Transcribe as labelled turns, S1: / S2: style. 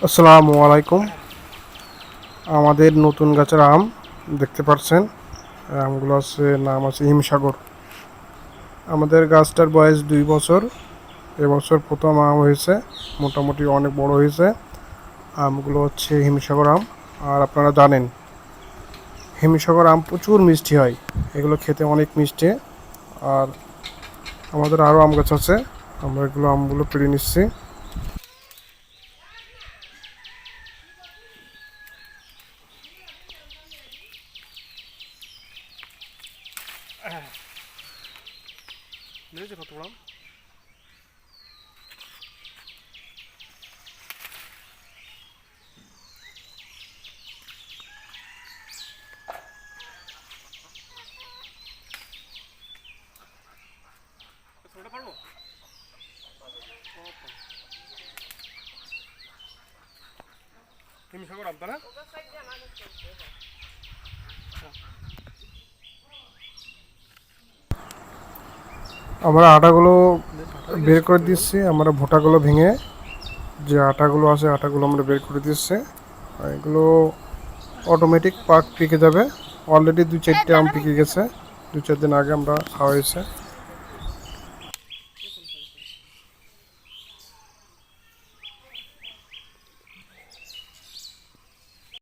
S1: আসসালামু আলাইকুম। আমাদের নতুন গাছের আম দেখতে পাচ্ছেন। আমগুলো আছে, নাম আছে হিমসাগর। আমাদের গাছটার বয়স 2 বছর। এবছর প্রথম আম হয়েছে, মোটামুটি অনেক বড় হয়েছে। আমগুলো হচ্ছে হিমসাগর আম। আর আপনারা জানেন হিমসাগর আম প্রচুর মিষ্টি হয়, এগুলো খেতে অনেক মিষ্টি। আর আমাদের আরও আম গাছ আছে, আমরা এগুলো আমগুলো পেড়ে নিচ্ছি। কত বড় পারবো। হিমসাগর আম না, আমরা আটাগুলো বের করে দিচ্ছি। আমরা ভুট্টাগুলো ভেঙে যে আটাগুলো আছে, আটাগুলো আমরা বের করে দিচ্ছি। আর এগুলো অটোমেটিক পাক পেকে যাবে। অলরেডি 2-4টে আম পেকে গেছে, 2-4 দিন আগে আমরা খাওয়া হয়েছে।